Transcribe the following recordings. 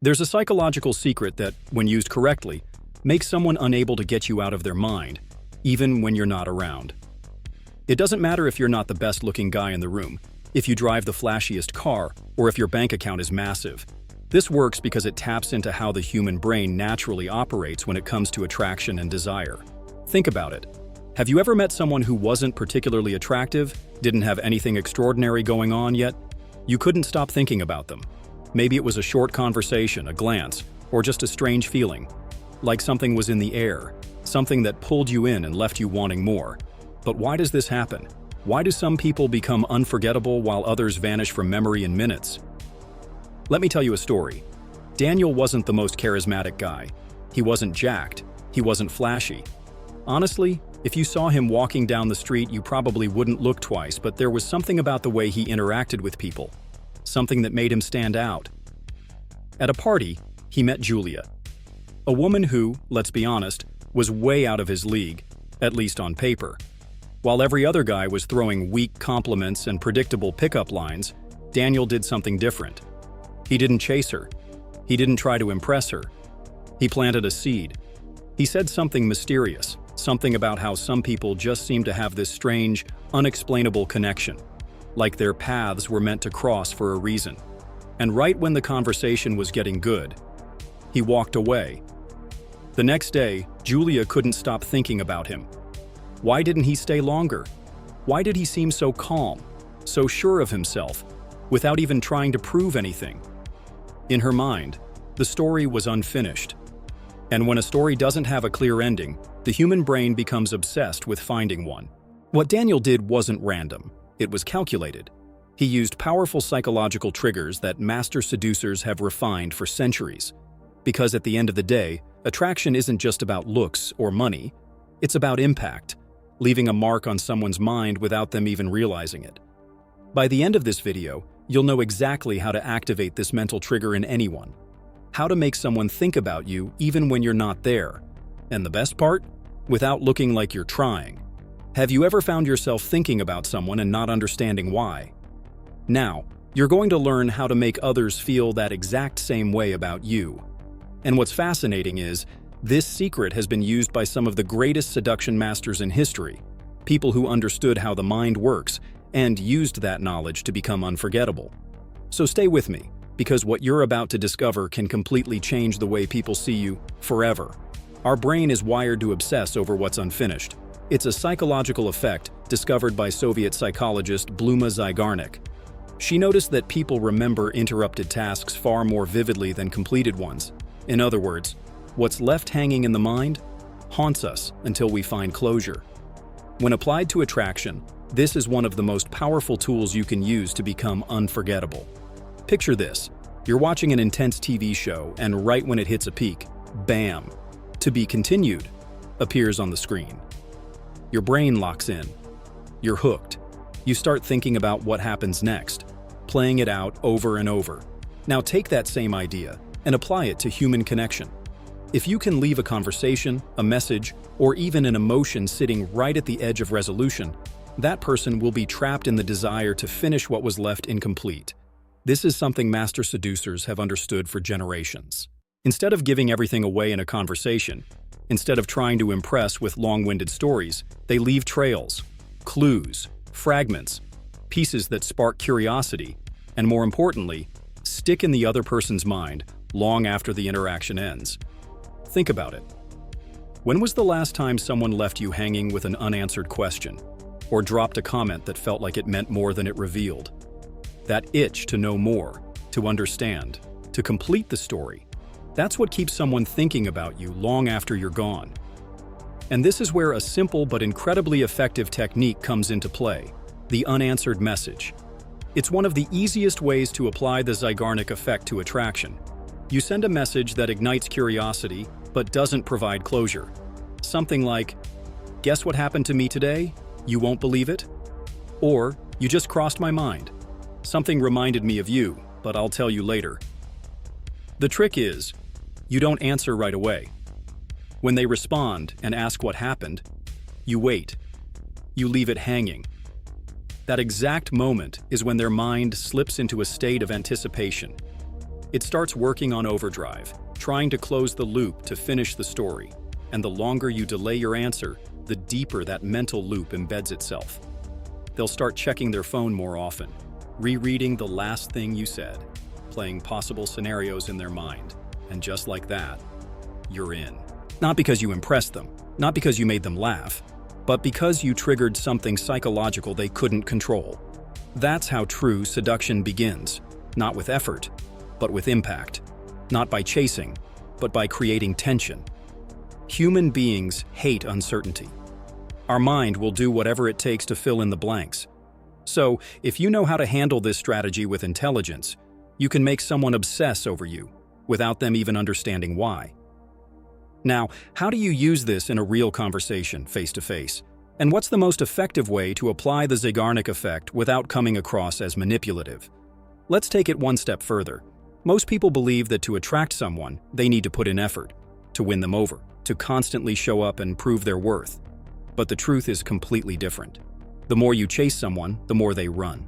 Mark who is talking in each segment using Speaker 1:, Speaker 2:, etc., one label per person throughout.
Speaker 1: There's a psychological secret that, when used correctly, makes someone unable to get you out of their mind, even when you're not around. It doesn't matter if you're not the best-looking guy in the room, if you drive the flashiest car, or if your bank account is massive. This works because it taps into how the human brain naturally operates when it comes to attraction and desire. Think about it. Have you ever met someone who wasn't particularly attractive, didn't have anything extraordinary going on yet? You couldn't stop thinking about them. Maybe it was a short conversation, a glance, or just a strange feeling. Like something was in the air, something that pulled you in and left you wanting more. But why does this happen? Why do some people become unforgettable while others vanish from memory in minutes? Let me tell you a story. Daniel wasn't the most charismatic guy. He wasn't jacked. He wasn't flashy. Honestly, if you saw him walking down the street, you probably wouldn't look twice, but there was something about the way he interacted with people. Something that made him stand out. At a party, he met Julia. A woman who, let's be honest, was way out of his league, at least on paper. While every other guy was throwing weak compliments and predictable pickup lines, Daniel did something different. He didn't chase her. He didn't try to impress her. He planted a seed. He said something mysterious, something about how some people just seem to have this strange, unexplainable connection, like their paths were meant to cross for a reason. And right when the conversation was getting good, he walked away. The next day, Julia couldn't stop thinking about him. Why didn't he stay longer? Why did he seem so calm, so sure of himself, without even trying to prove anything? In her mind, the story was unfinished. And when a story doesn't have a clear ending, the human brain becomes obsessed with finding one. What Daniel did wasn't random. It was calculated. He used powerful psychological triggers that master seducers have refined for centuries. Because at the end of the day, attraction isn't just about looks or money. It's about impact, leaving a mark on someone's mind without them even realizing it. By the end of this video, you'll know exactly how to activate this mental trigger in anyone. How to make someone think about you even when you're not there. And the best part? Without looking like you're trying. Have you ever found yourself thinking about someone and not understanding why? Now, you're going to learn how to make others feel that exact same way about you. And what's fascinating is, this secret has been used by some of the greatest seduction masters in history, people who understood how the mind works and used that knowledge to become unforgettable. So stay with me, because what you're about to discover can completely change the way people see you forever. Our brain is wired to obsess over what's unfinished. It's a psychological effect discovered by Soviet psychologist Bluma Zygarnik. She noticed that people remember interrupted tasks far more vividly than completed ones. In other words, what's left hanging in the mind haunts us until we find closure. When applied to attraction, this is one of the most powerful tools you can use to become unforgettable. Picture this. You're watching an intense TV show, and right when it hits a peak, bam, "To be continued" appears on the screen. Your brain locks in. You're hooked. You start thinking about what happens next, playing it out over and over. Now take that same idea and apply it to human connection. If you can leave a conversation, a message, or even an emotion sitting right at the edge of resolution, that person will be trapped in the desire to finish what was left incomplete. This is something master seducers have understood for generations. Instead of giving everything away in a conversation, instead of trying to impress with long-winded stories, they leave trails, clues, fragments, pieces that spark curiosity, and more importantly, stick in the other person's mind long after the interaction ends. Think about it. When was the last time someone left you hanging with an unanswered question, or dropped a comment that felt like it meant more than it revealed? That itch to know more, to understand, to complete the story, that's what keeps someone thinking about you long after you're gone. And this is where a simple but incredibly effective technique comes into play: the unanswered message. It's one of the easiest ways to apply the Zygarnik effect to attraction. You send a message that ignites curiosity but doesn't provide closure. Something like, "Guess what happened to me today? You won't believe it?" Or, "You just crossed my mind. Something reminded me of you, but I'll tell you later." The trick is, you don't answer right away. When they respond and ask what happened, you wait. You leave it hanging. That exact moment is when their mind slips into a state of anticipation. It starts working on overdrive, trying to close the loop to finish the story. And the longer you delay your answer, the deeper that mental loop embeds itself. They'll start checking their phone more often, rereading the last thing you said, playing possible scenarios in their mind. And just like that, you're in. Not because you impressed them, not because you made them laugh, but because you triggered something psychological they couldn't control. That's how true seduction begins, not with effort, but with impact. Not by chasing, but by creating tension. Human beings hate uncertainty. Our mind will do whatever it takes to fill in the blanks. So, if you know how to handle this strategy with intelligence, you can make someone obsess over you, without them even understanding why. Now, how do you use this in a real conversation, face-to-face? And what's the most effective way to apply the Zeigarnik effect without coming across as manipulative? Let's take it one step further. Most people believe that to attract someone, they need to put in effort, to win them over, to constantly show up and prove their worth. But the truth is completely different. The more you chase someone, the more they run.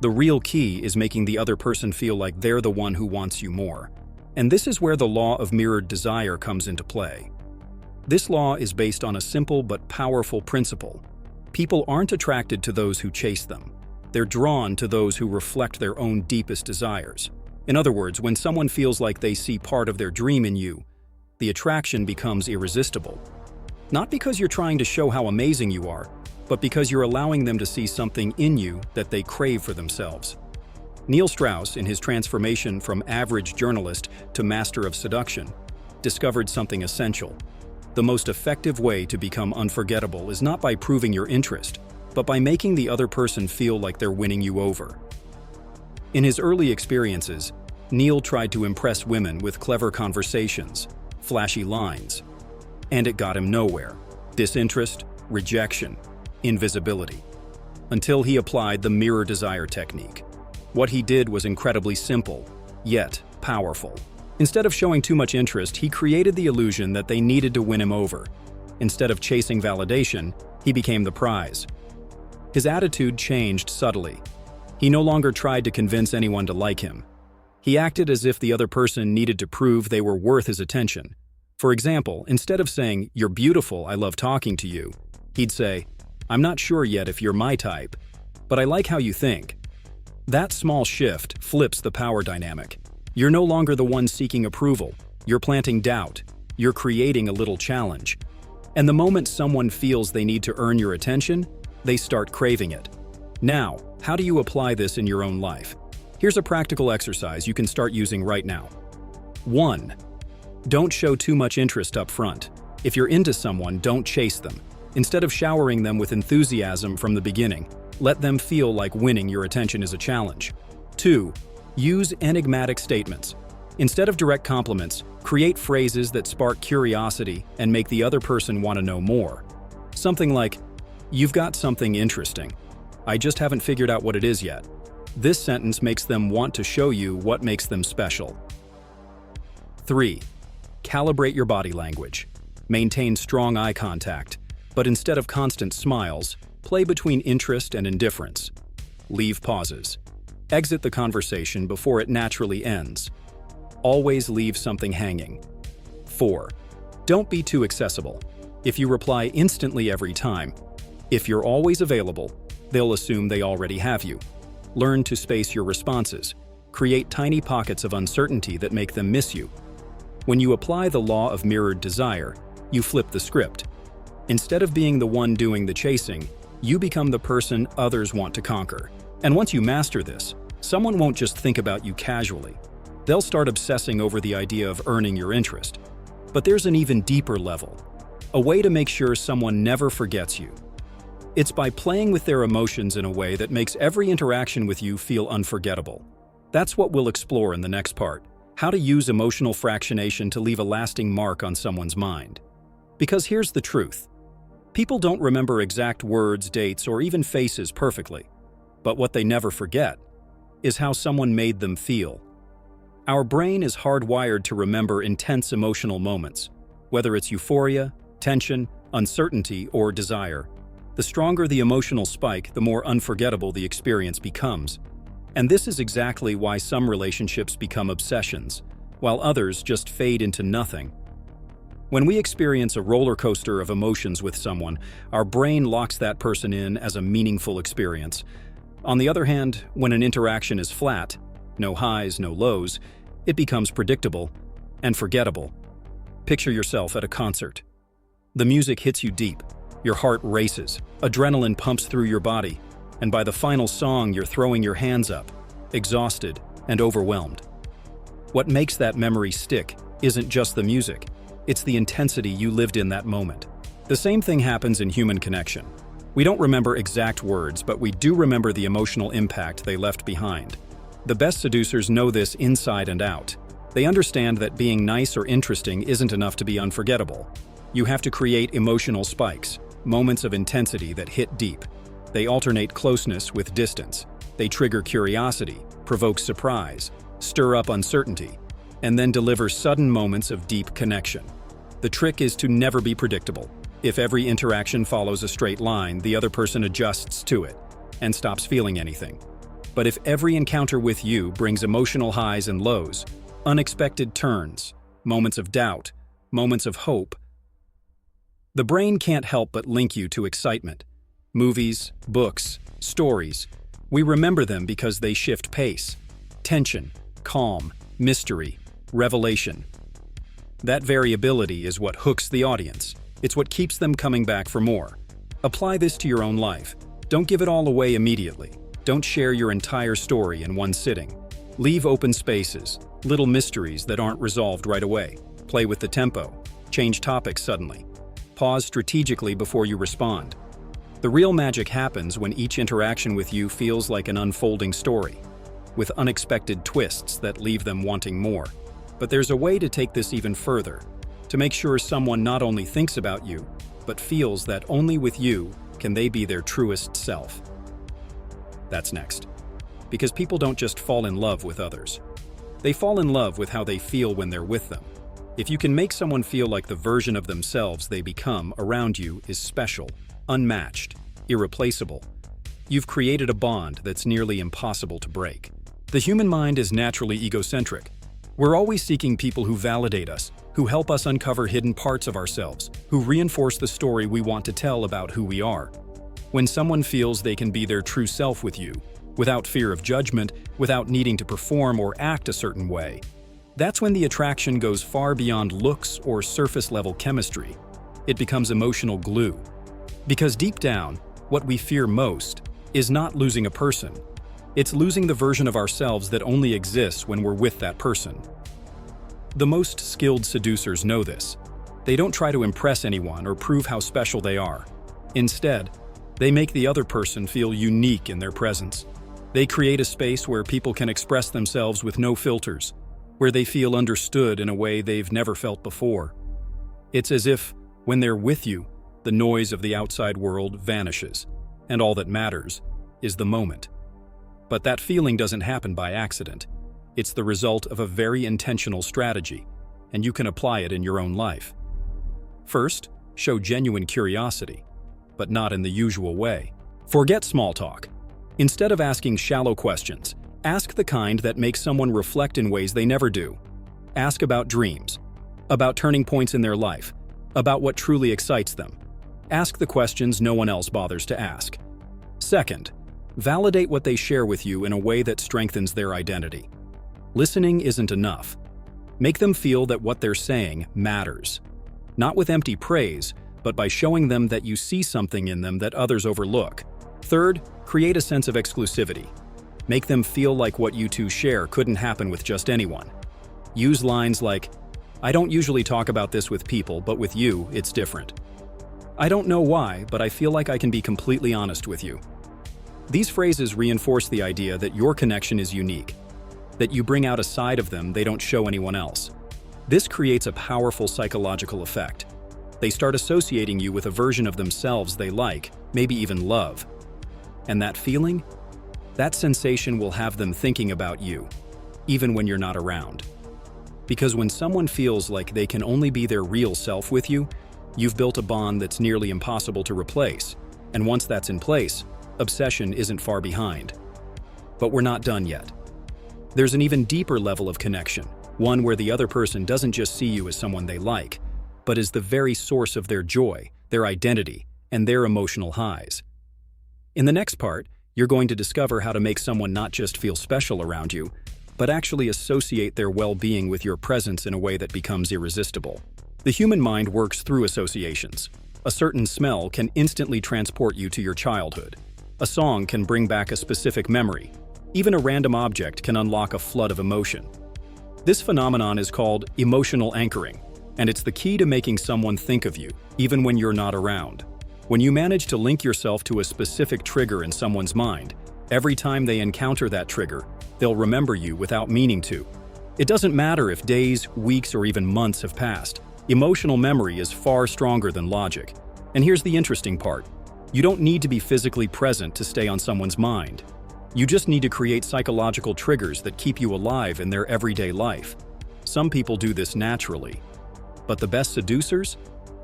Speaker 1: The real key is making the other person feel like they're the one who wants you more. And this is where the law of mirrored desire comes into play. This law is based on a simple but powerful principle. People aren't attracted to those who chase them. They're drawn to those who reflect their own deepest desires. In other words, when someone feels like they see part of their dream in you, the attraction becomes irresistible. Not because you're trying to show how amazing you are, but because you're allowing them to see something in you that they crave for themselves. Neil Strauss, in his transformation from average journalist to master of seduction, discovered something essential. The most effective way to become unforgettable is not by proving your interest, but by making the other person feel like they're winning you over. In his early experiences, Neil tried to impress women with clever conversations, flashy lines, and it got him nowhere. Disinterest, rejection, invisibility. Until he applied the mirror desire technique. What he did was incredibly simple, yet powerful. Instead of showing too much interest, he created the illusion that they needed to win him over. Instead of chasing validation, he became the prize. His attitude changed subtly. He no longer tried to convince anyone to like him. He acted as if the other person needed to prove they were worth his attention. For example, instead of saying, "You're beautiful, I love talking to you," he'd say, "I'm not sure yet if you're my type, but I like how you think." That small shift flips the power dynamic. You're no longer the one seeking approval. You're planting doubt. You're creating a little challenge. And the moment someone feels they need to earn your attention, they start craving it. Now, how do you apply this in your own life? Here's a practical exercise you can start using right now. 1. Don't show too much interest up front. If you're into someone, don't chase them. Instead of showering them with enthusiasm from the beginning, let them feel like winning your attention is a challenge. 2. Use enigmatic statements. Instead of direct compliments, create phrases that spark curiosity and make the other person want to know more. Something like, "You've got something interesting. I just haven't figured out what it is yet." This sentence makes them want to show you what makes them special. 3. Calibrate your body language. Maintain strong eye contact, but instead of constant smiles, play between interest and indifference. Leave pauses. Exit the conversation before it naturally ends. Always leave something hanging. 4. Don't be too accessible. If you reply instantly every time, if you're always available, they'll assume they already have you. Learn to space your responses. Create tiny pockets of uncertainty that make them miss you. When you apply the law of mirrored desire, you flip the script. Instead of being the one doing the chasing, you become the person others want to conquer. And once you master this, someone won't just think about you casually. They'll start obsessing over the idea of earning your interest. But there's an even deeper level. A way to make sure someone never forgets you. It's by playing with their emotions in a way that makes every interaction with you feel unforgettable. That's what we'll explore in the next part. How to use emotional fractionation to leave a lasting mark on someone's mind. Because here's the truth. People don't remember exact words, dates, or even faces perfectly. But what they never forget is how someone made them feel. Our brain is hardwired to remember intense emotional moments, whether it's euphoria, tension, uncertainty, or desire. The stronger the emotional spike, the more unforgettable the experience becomes. And this is exactly why some relationships become obsessions, while others just fade into nothing. When we experience a roller coaster of emotions with someone, our brain locks that person in as a meaningful experience. On the other hand, when an interaction is flat, no highs, no lows, it becomes predictable and forgettable. Picture yourself at a concert. The music hits you deep, your heart races, adrenaline pumps through your body, and by the final song you're throwing your hands up, exhausted and overwhelmed. What makes that memory stick isn't just the music, it's the intensity you lived in that moment. The same thing happens in human connection. We don't remember exact words, but we do remember the emotional impact they left behind. The best seducers know this inside and out. They understand that being nice or interesting isn't enough to be unforgettable. You have to create emotional spikes, moments of intensity that hit deep. They alternate closeness with distance. They trigger curiosity, provoke surprise, stir up uncertainty, and then deliver sudden moments of deep connection. The trick is to never be predictable. If every interaction follows a straight line, the other person adjusts to it and stops feeling anything. But if every encounter with you brings emotional highs and lows, unexpected turns, moments of doubt, moments of hope, the brain can't help but link you to excitement. Movies, books, stories, we remember them because they shift pace. Tension, calm, mystery, revelation. That variability is what hooks the audience. It's what keeps them coming back for more. Apply this to your own life. Don't give it all away immediately. Don't share your entire story in one sitting. Leave open spaces, little mysteries that aren't resolved right away. Play with the tempo. Change topics suddenly. Pause strategically before you respond. The real magic happens when each interaction with you feels like an unfolding story, with unexpected twists that leave them wanting more. But there's a way to take this even further, to make sure someone not only thinks about you, but feels that only with you can they be their truest self. That's next. Because people don't just fall in love with others. They fall in love with how they feel when they're with them. If you can make someone feel like the version of themselves they become around you is special, unmatched, irreplaceable, you've created a bond that's nearly impossible to break. The human mind is naturally egocentric. We're always seeking people who validate us, who help us uncover hidden parts of ourselves, who reinforce the story we want to tell about who we are. When someone feels they can be their true self with you, without fear of judgment, without needing to perform or act a certain way, that's when the attraction goes far beyond looks or surface-level chemistry. It becomes emotional glue. Because deep down, what we fear most is not losing a person. It's losing the version of ourselves that only exists when we're with that person. The most skilled seducers know this. They don't try to impress anyone or prove how special they are. Instead, they make the other person feel unique in their presence. They create a space where people can express themselves with no filters, where they feel understood in a way they've never felt before. It's as if, when they're with you, the noise of the outside world vanishes, and all that matters is the moment. But that feeling doesn't happen by accident. It's the result of a very intentional strategy, and you can apply it in your own life. First, show genuine curiosity, but not in the usual way. Forget small talk. Instead of asking shallow questions, ask the kind that makes someone reflect in ways they never do. Ask about dreams, about turning points in their life, about what truly excites them. Ask the questions no one else bothers to ask. Second, validate what they share with you in a way that strengthens their identity. Listening isn't enough. Make them feel that what they're saying matters. Not with empty praise, but by showing them that you see something in them that others overlook. Third, create a sense of exclusivity. Make them feel like what you two share couldn't happen with just anyone. Use lines like, "I don't usually talk about this with people, but with you, it's different. I don't know why, but I feel like I can be completely honest with you." These phrases reinforce the idea that your connection is unique, that you bring out a side of them they don't show anyone else. This creates a powerful psychological effect. They start associating you with a version of themselves they like, maybe even love. And that feeling? That sensation will have them thinking about you, even when you're not around. Because when someone feels like they can only be their real self with you, you've built a bond that's nearly impossible to replace. And once that's in place, obsession isn't far behind. But we're not done yet. There's an even deeper level of connection, one where the other person doesn't just see you as someone they like, but as the very source of their joy, their identity, and their emotional highs. In the next part, you're going to discover how to make someone not just feel special around you, but actually associate their well-being with your presence in a way that becomes irresistible. The human mind works through associations. A certain smell can instantly transport you to your childhood. A song can bring back a specific memory. Even a random object can unlock a flood of emotion. This phenomenon is called emotional anchoring, and it's the key to making someone think of you, even when you're not around. When you manage to link yourself to a specific trigger in someone's mind, every time they encounter that trigger, they'll remember you without meaning to. It doesn't matter if days, weeks, or even months have passed. Emotional memory is far stronger than logic. And here's the interesting part. You don't need to be physically present to stay on someone's mind. You just need to create psychological triggers that keep you alive in their everyday life. Some people do this naturally. But the best seducers?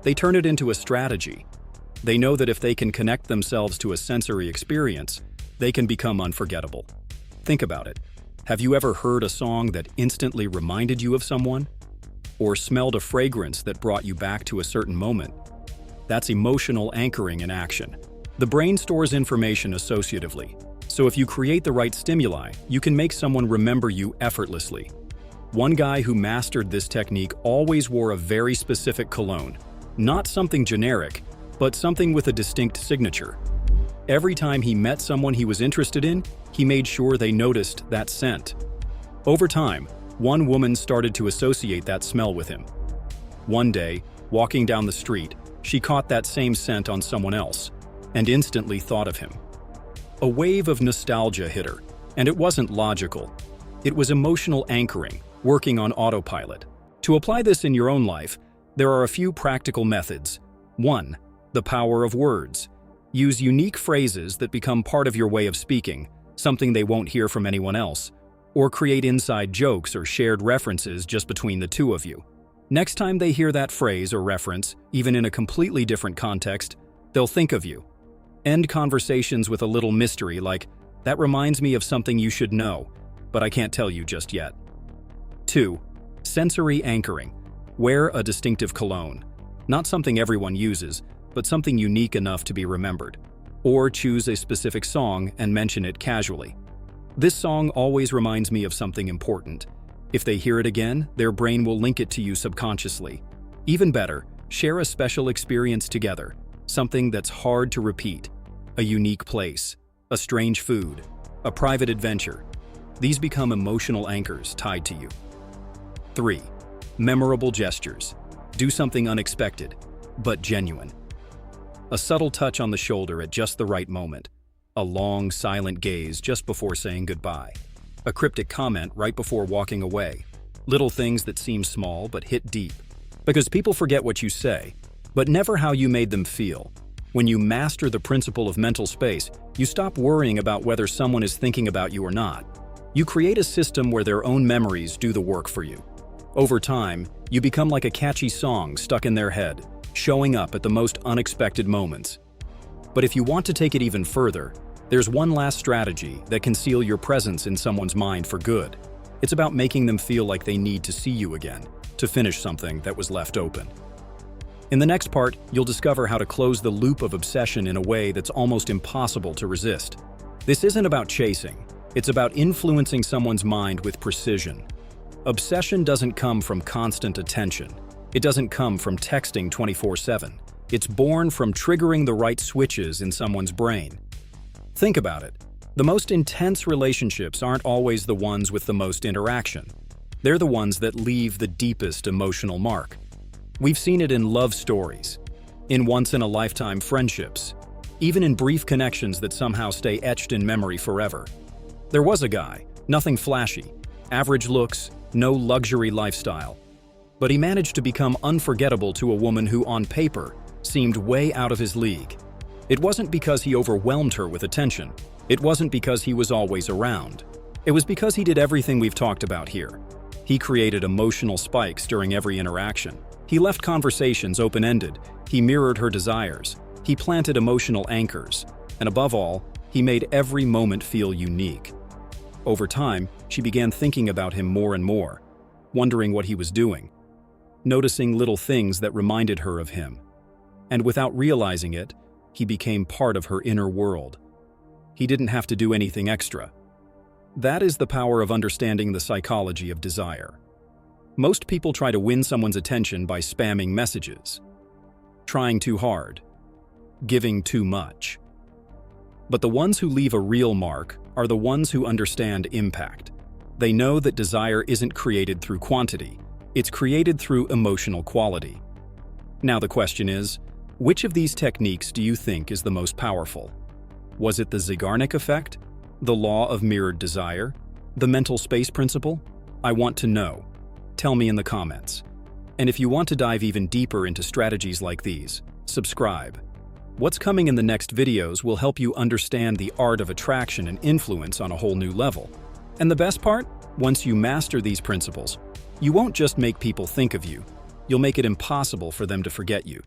Speaker 1: They turn it into a strategy. They know that if they can connect themselves to a sensory experience, they can become unforgettable. Think about it. Have you ever heard a song that instantly reminded you of someone? Or smelled a fragrance that brought you back to a certain moment? That's emotional anchoring in action. The brain stores information associatively, so if you create the right stimuli, you can make someone remember you effortlessly. One guy who mastered this technique always wore a very specific cologne, not something generic, but something with a distinct signature. Every time he met someone he was interested in, he made sure they noticed that scent. Over time, one woman started to associate that smell with him. One day, walking down the street, she caught that same scent on someone else, and instantly thought of him. A wave of nostalgia hit her, and it wasn't logical. It was emotional anchoring, working on autopilot. To apply this in your own life, there are a few practical methods. 1. The power of words. Use unique phrases that become part of your way of speaking, something they won't hear from anyone else, or create inside jokes or shared references just between the two of you. Next time they hear that phrase or reference, even in a completely different context, they'll think of you. End conversations with a little mystery like, "That reminds me of something you should know, but I can't tell you just yet." 2. Sensory anchoring. Wear a distinctive cologne. Not something everyone uses, but something unique enough to be remembered. Or choose a specific song and mention it casually. "This song always reminds me of something important." If they hear it again, their brain will link it to you subconsciously. Even better, share a special experience together, something that's hard to repeat. A unique place, a strange food, a private adventure. These become emotional anchors tied to you. 3. Memorable gestures. Do something unexpected, but genuine. A subtle touch on the shoulder at just the right moment. A long, silent gaze just before saying goodbye. A cryptic comment right before walking away. Little things that seem small but hit deep. Because people forget what you say, but never how you made them feel. When you master the principle of mental space, you stop worrying about whether someone is thinking about you or not. You create a system where their own memories do the work for you. Over time, you become like a catchy song stuck in their head, showing up at the most unexpected moments. But if you want to take it even further, there's one last strategy that can seal your presence in someone's mind for good. It's about making them feel like they need to see you again, to finish something that was left open. In the next part, you'll discover how to close the loop of obsession in a way that's almost impossible to resist. This isn't about chasing, it's about influencing someone's mind with precision. Obsession doesn't come from constant attention. It doesn't come from texting 24/7. It's born from triggering the right switches in someone's brain. Think about it. The most intense relationships aren't always the ones with the most interaction. They're the ones that leave the deepest emotional mark. We've seen it in love stories, in once-in-a-lifetime friendships, even in brief connections that somehow stay etched in memory forever. There was a guy, nothing flashy, average looks, no luxury lifestyle. But he managed to become unforgettable to a woman who, on paper, seemed way out of his league. It wasn't because he overwhelmed her with attention. It wasn't because he was always around. It was because he did everything we've talked about here. He created emotional spikes during every interaction. He left conversations open-ended. He mirrored her desires. He planted emotional anchors. And above all, he made every moment feel unique. Over time, she began thinking about him more and more, wondering what he was doing, noticing little things that reminded her of him. And without realizing it, he became part of her inner world. He didn't have to do anything extra. That is the power of understanding the psychology of desire. Most people try to win someone's attention by spamming messages, trying too hard, giving too much. But the ones who leave a real mark are the ones who understand impact. They know that desire isn't created through quantity, it's created through emotional quality. Now the question is, which of these techniques do you think is the most powerful? Was it the Zeigarnik effect? The law of mirrored desire? The mental space principle? I want to know. Tell me in the comments. And if you want to dive even deeper into strategies like these, subscribe. What's coming in the next videos will help you understand the art of attraction and influence on a whole new level. And the best part? Once you master these principles, you won't just make people think of you, you'll make it impossible for them to forget you.